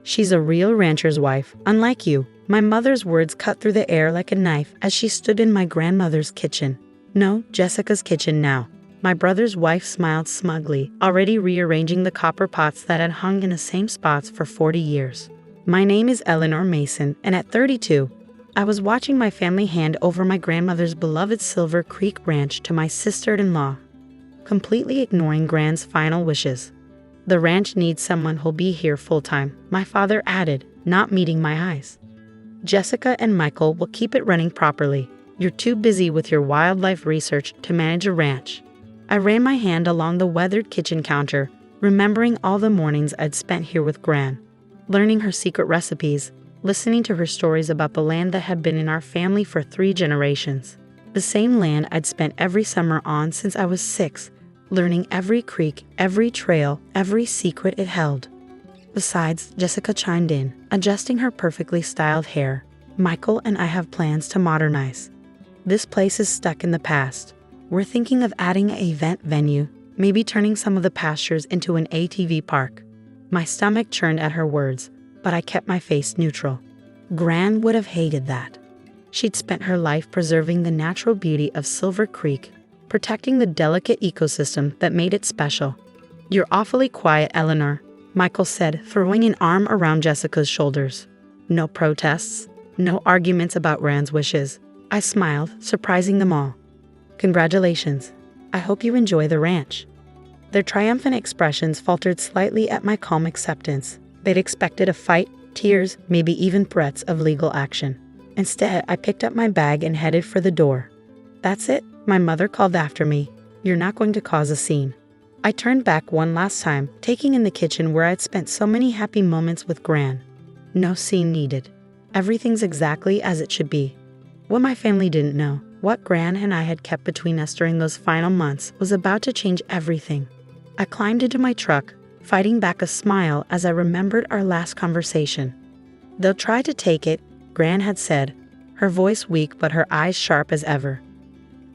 She's a real rancher's wife, unlike you. My mother's words cut through the air like a knife as she stood in my grandmother's kitchen. No, Jessica's kitchen now. My brother's wife smiled smugly, already rearranging the copper pots that had hung in the same spots for 40 years. My name is Eleanor Mason, and at 32, I was watching my family hand over my grandmother's beloved Silver Creek ranch to my sister-in-law, completely ignoring Gran's final wishes. The ranch needs someone who'll be here full-time, my father added, not meeting my eyes. Jessica and Michael will keep it running properly. You're too busy with your wildlife research to manage a ranch. I ran my hand along the weathered kitchen counter, remembering all the mornings I'd spent here with Gran, learning her secret recipes, listening to her stories about the land that had been in our family for 3 generations. The same land I'd spent every summer on since I was 6, learning every creek, every trail, every secret it held. Besides, Jessica chimed in, adjusting her perfectly styled hair. Michael and I have plans to modernize. This place is stuck in the past. We're thinking of adding an event venue, maybe turning some of the pastures into an ATV park. My stomach churned at her words, but I kept my face neutral. Gran would have hated that. She'd spent her life preserving the natural beauty of Silver Creek, protecting the delicate ecosystem that made it special. You're awfully quiet, Eleanor, Michael said, throwing an arm around Jessica's shoulders. No protests, no arguments about Gran's wishes. I smiled, surprising them all. Congratulations. I hope you enjoy the ranch. Their triumphant expressions faltered slightly at my calm acceptance. They'd expected a fight, tears, maybe even threats of legal action. Instead, I picked up my bag and headed for the door. That's it, my mother called after me. You're not going to cause a scene. I turned back one last time, taking in the kitchen where I'd spent so many happy moments with Gran. No scene needed. Everything's exactly as it should be. What my family didn't know, what Gran and I had kept between us during those final months, was about to change everything. I climbed into my truck, fighting back a smile as I remembered our last conversation. They'll try to take it, Gran had said, her voice weak but her eyes sharp as ever.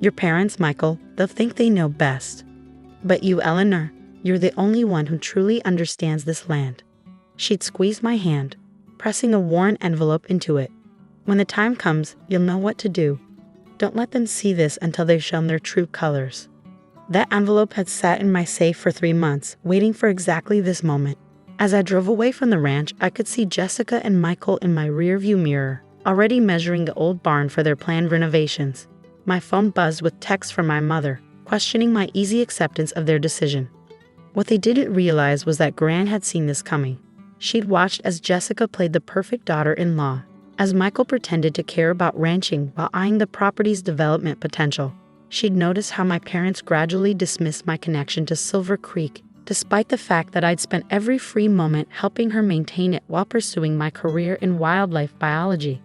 Your parents, Michael, they'll think they know best. But you, Eleanor, you're the only one who truly understands this land. She'd squeezed my hand, pressing a worn envelope into it. When the time comes, you'll know what to do. Don't let them see this until they've shown their true colors. That envelope had sat in my safe for 3 months, waiting for exactly this moment. As I drove away from the ranch, I could see Jessica and Michael in my rearview mirror, already measuring the old barn for their planned renovations. My phone buzzed with texts from my mother, questioning my easy acceptance of their decision. What they didn't realize was that Gran had seen this coming. She'd watched as Jessica played the perfect daughter-in-law, as Michael pretended to care about ranching while eyeing the property's development potential. She'd noticed how my parents gradually dismissed my connection to Silver Creek, despite the fact that I'd spent every free moment helping her maintain it while pursuing my career in wildlife biology.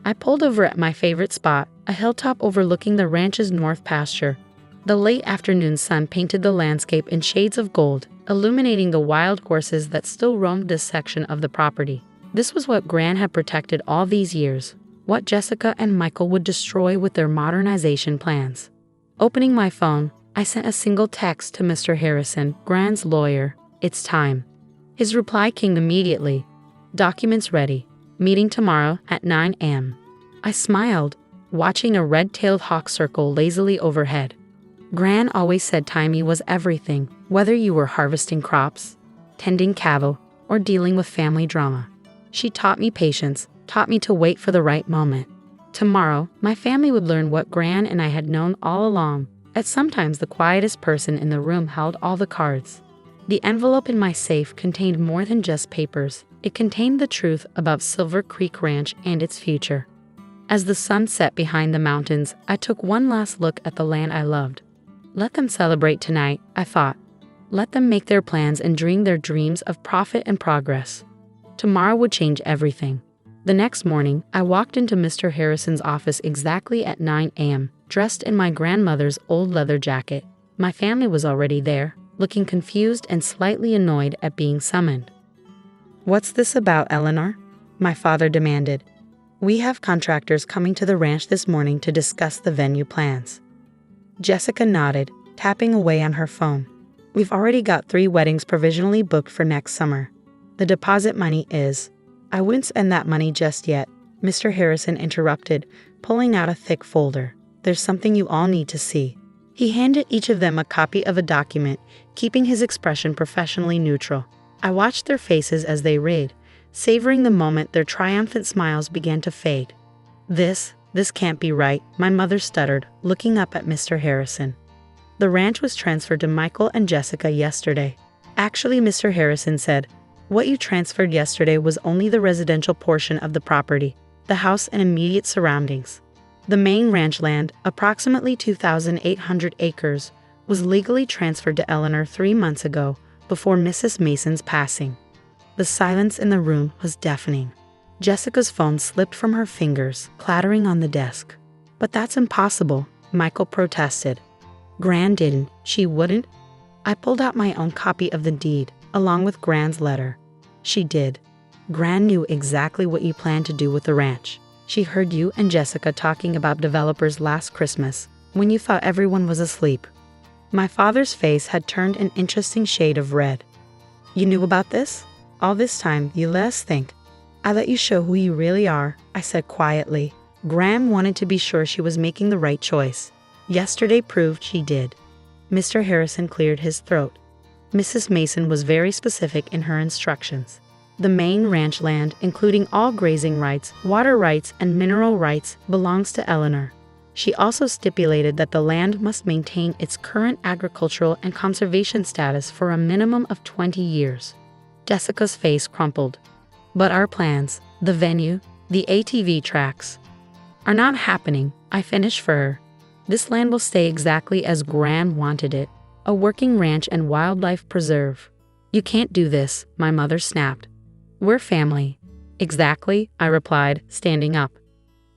I pulled over at my favorite spot, a hilltop overlooking the ranch's north pasture. The late afternoon sun painted the landscape in shades of gold, illuminating the wild horses that still roamed this section of the property. This was what Gran had protected all these years, what Jessica and Michael would destroy with their modernization plans. Opening my phone, I sent a single text to Mr. Harrison, Gran's lawyer. It's time. His reply came immediately. Documents ready. Meeting tomorrow at 9 a.m. I smiled, watching a red-tailed hawk circle lazily overhead. Gran always said timing was everything, whether you were harvesting crops, tending cattle, or dealing with family drama. She taught me patience, taught me to wait for the right moment. Tomorrow, my family would learn what Gran and I had known all along, that sometimes the quietest person in the room held all the cards. The envelope in my safe contained more than just papers. It contained the truth about Silver Creek Ranch and its future. As the sun set behind the mountains, I took one last look at the land I loved. Let them celebrate tonight, I thought. Let them make their plans and dream their dreams of profit and progress. Tomorrow would change everything. The next morning, I walked into Mr. Harrison's office exactly at 9 a.m., dressed in my grandmother's old leather jacket. My family was already there, looking confused and slightly annoyed at being summoned. What's this about, Eleanor? My father demanded. We have contractors coming to the ranch this morning to discuss the venue plans. Jessica nodded, tapping away on her phone. We've already got 3 weddings provisionally booked for next summer. The deposit money is. I wouldn't spend that money just yet, Mr. Harrison interrupted, pulling out a thick folder. There's something you all need to see. He handed each of them a copy of a document, keeping his expression professionally neutral. I watched their faces as they read, savoring the moment their triumphant smiles began to fade. This can't be right, my mother stuttered, looking up at Mr. Harrison. The ranch was transferred to Michael and Jessica yesterday. Actually, Mr. Harrison said, what you transferred yesterday was only the residential portion of the property, the house and immediate surroundings. The main ranch land, approximately 2,800 acres, was legally transferred to Eleanor 3 months ago, before Mrs. Mason's passing. The silence in the room was deafening. Jessica's phone slipped from her fingers, clattering on the desk. But that's impossible, Michael protested. Gran didn't, she wouldn't. I pulled out my own copy of the deed, along with Gran's letter. She did. Gran knew exactly what you planned to do with the ranch. She heard you and Jessica talking about developers last Christmas, when you thought everyone was asleep. My father's face had turned an interesting shade of red. You knew about this? All this time, you let us think. I let you show who you really are, I said quietly. Gran wanted to be sure she was making the right choice. Yesterday proved she did. Mr. Harrison cleared his throat. Mrs. Mason was very specific in her instructions. The main ranch land, including all grazing rights, water rights, and mineral rights, belongs to Eleanor. She also stipulated that the land must maintain its current agricultural and conservation status for a minimum of 20 years. Jessica's face crumpled. But our plans, the venue, the ATV tracks, are not happening, I finished for her. This land will stay exactly as Gran wanted it, a working ranch and wildlife preserve. You can't do this, my mother snapped. We're family. Exactly, I replied, standing up.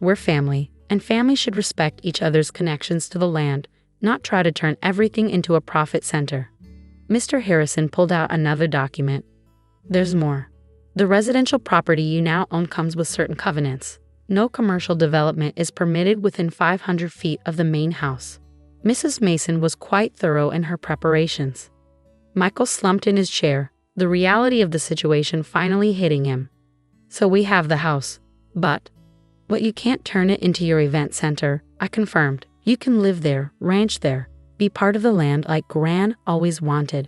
We're family, and family should respect each other's connections to the land, not try to turn everything into a profit center. Mr. Harrison pulled out another document. There's more. The residential property you now own comes with certain covenants. No commercial development is permitted within 500 feet of the main house. Mrs. Mason was quite thorough in her preparations. Michael slumped in his chair, the reality of the situation finally hitting him. So we have the house, but you can't turn it into your event center, I confirmed. You can live there, ranch there, be part of the land like Gran always wanted.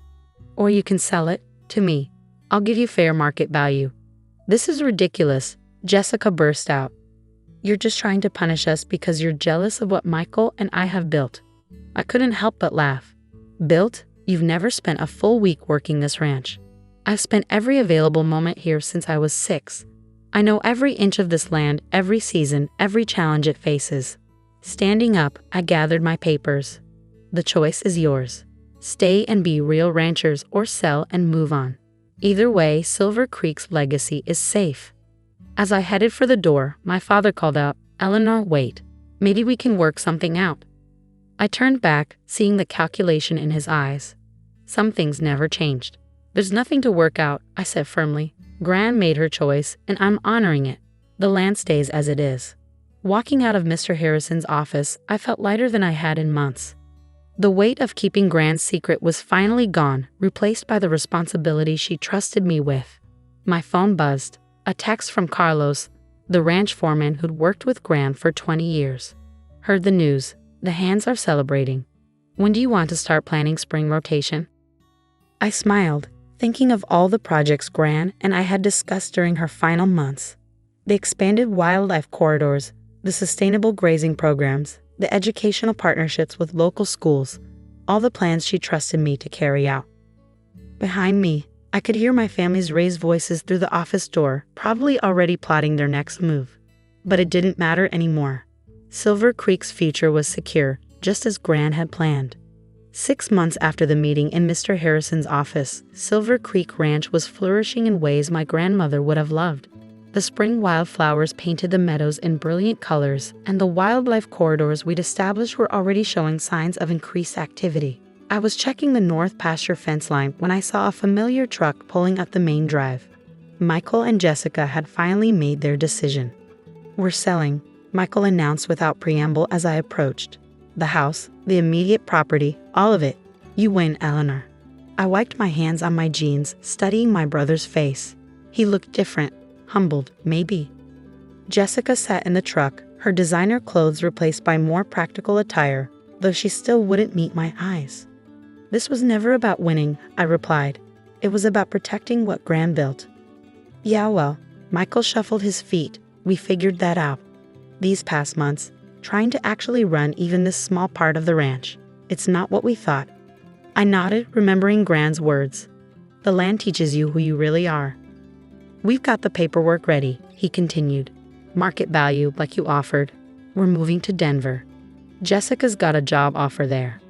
Or you can sell it to me. I'll give you fair market value. This is ridiculous, Jessica burst out. You're just trying to punish us because you're jealous of what Michael and I have built. I couldn't help but laugh. Built? You've never spent a full week working this ranch. I've spent every available moment here since I was 6. I know every inch of this land, every season, every challenge it faces. Standing up, I gathered my papers. The choice is yours. Stay and be real ranchers or sell and move on. Either way, Silver Creek's legacy is safe. As I headed for the door, my father called out, Eleanor, wait. Maybe we can work something out. I turned back, seeing the calculation in his eyes. Some things never changed. There's nothing to work out, I said firmly. Gran made her choice, and I'm honoring it. The land stays as it is. Walking out of Mr. Harrison's office, I felt lighter than I had in months. The weight of keeping Gran's secret was finally gone, replaced by the responsibility she trusted me with. My phone buzzed. A text from Carlos, the ranch foreman who'd worked with Gran for 20 years. Heard the news. The hands are celebrating. When do you want to start planning spring rotation? I smiled, thinking of all the projects Gran and I had discussed during her final months. The expanded wildlife corridors, the sustainable grazing programs, the educational partnerships with local schools, all the plans she trusted me to carry out. Behind me, I could hear my family's raised voices through the office door, probably already plotting their next move. But it didn't matter anymore. Silver Creek's future was secure, just as Gran had planned. 6 months after the meeting in Mr. Harrison's office, Silver Creek Ranch was flourishing in ways my grandmother would have loved. The spring wildflowers painted the meadows in brilliant colors, and the wildlife corridors we'd established were already showing signs of increased activity. I was checking the north pasture fence line when I saw a familiar truck pulling up the main drive. Michael and Jessica had finally made their decision. We're selling, Michael announced without preamble as I approached. The house, the immediate property, all of it. You win, Eleanor. I wiped my hands on my jeans, studying my brother's face. He looked different, humbled, maybe. Jessica sat in the truck, her designer clothes replaced by more practical attire, though she still wouldn't meet my eyes. This was never about winning, I replied. It was about protecting what Gran built. Yeah, well, Michael shuffled his feet. We figured that out. These past months, trying to actually run even this small part of the ranch. It's not what we thought. I nodded, remembering Gran's words. The land teaches you who you really are. We've got the paperwork ready, he continued. Market value, like you offered. We're moving to Denver. Jessica's got a job offer there.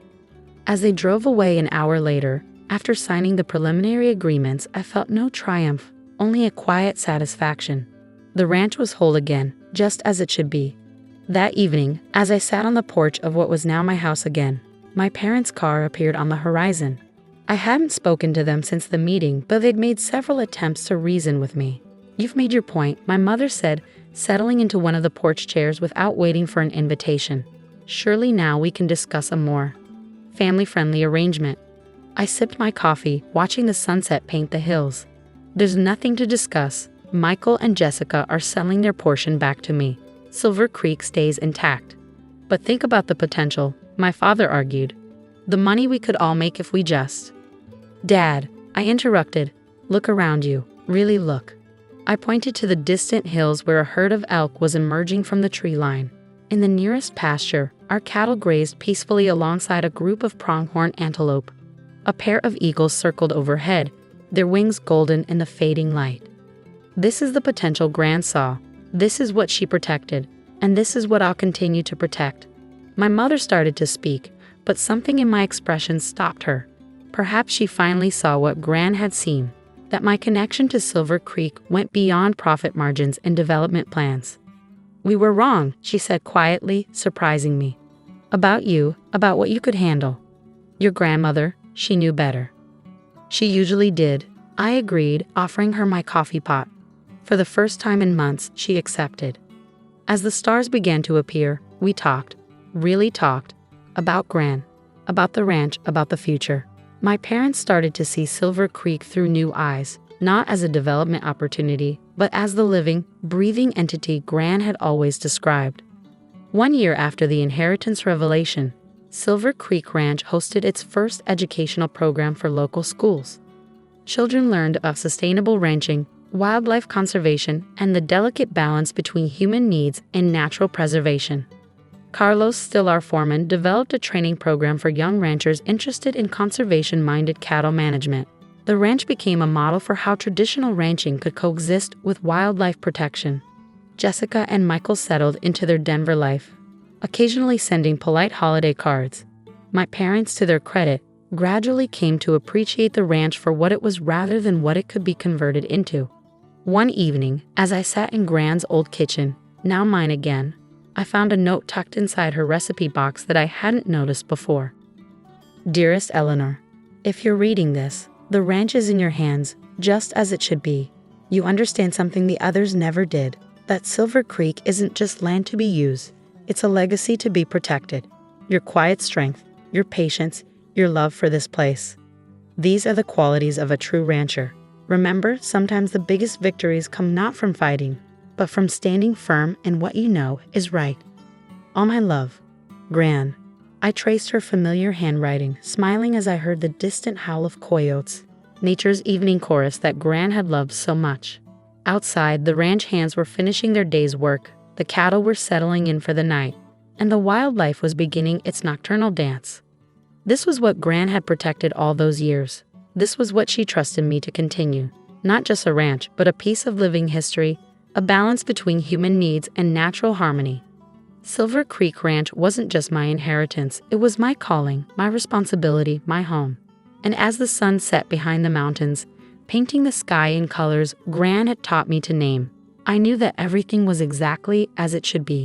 As they drove away an hour later, after signing the preliminary agreements, I felt no triumph, only a quiet satisfaction. The ranch was whole again, just as it should be. That evening, as I sat on the porch of what was now my house again, my parents' car appeared on the horizon. I hadn't spoken to them since the meeting, but they'd made several attempts to reason with me. You've made your point, my mother said, settling into one of the porch chairs without waiting for an invitation. Surely now we can discuss a more family-friendly arrangement. I sipped my coffee, watching the sunset paint the hills. There's nothing to discuss. Michael and Jessica are selling their portion back to me. Silver Creek stays intact. But think about the potential, my father argued. The money we could all make if we just... Dad, I interrupted. Look around you. Really look. I pointed to the distant hills where a herd of elk was emerging from the tree line. In the nearest pasture, our cattle grazed peacefully alongside a group of pronghorn antelope. A pair of eagles circled overhead, their wings golden in the fading light. This is the potential Gran saw. This is what she protected, and this is what I'll continue to protect. My mother started to speak, but something in my expression stopped her. Perhaps she finally saw what Gran had seen, that my connection to Silver Creek went beyond profit margins and development plans. We were wrong, she said quietly, surprising me. About you, about what you could handle. Your grandmother, she knew better. She usually did, I agreed, offering her my coffee pot. For the first time in months, she accepted. As the stars began to appear, we talked, really talked, about Gran, about the ranch, about the future. My parents started to see Silver Creek through new eyes, not as a development opportunity, but as the living, breathing entity Gran had always described. 1 year after the inheritance revelation, Silver Creek Ranch hosted its first educational program for local schools. Children learned of sustainable ranching, wildlife conservation, and the delicate balance between human needs and natural preservation. Carlos, still our foreman, developed a training program for young ranchers interested in conservation-minded cattle management. The ranch became a model for how traditional ranching could coexist with wildlife protection. Jessica and Michael settled into their Denver life, occasionally sending polite holiday cards. My parents, to their credit, gradually came to appreciate the ranch for what it was rather than what it could be converted into. One evening, as I sat in Gran's old kitchen, now mine again, I found a note tucked inside her recipe box that I hadn't noticed before. Dearest Eleanor, if you're reading this, the ranch is in your hands, just as it should be. You understand something the others never did, that Silver Creek isn't just land to be used, it's a legacy to be protected. Your quiet strength, your patience, your love for this place. These are the qualities of a true rancher. Remember, sometimes the biggest victories come not from fighting, but from standing firm in what you know is right. All my love, Gran. I traced her familiar handwriting, smiling as I heard the distant howl of coyotes, nature's evening chorus that Gran had loved so much. Outside, the ranch hands were finishing their day's work, the cattle were settling in for the night, and the wildlife was beginning its nocturnal dance. This was what Gran had protected all those years. This was what she trusted me to continue. Not just a ranch, but a piece of living history, a balance between human needs and natural harmony. Silver Creek Ranch wasn't just my inheritance, it was my calling, my responsibility, my home. And as the sun set behind the mountains, painting the sky in colors Gran had taught me to name, I knew that everything was exactly as it should be.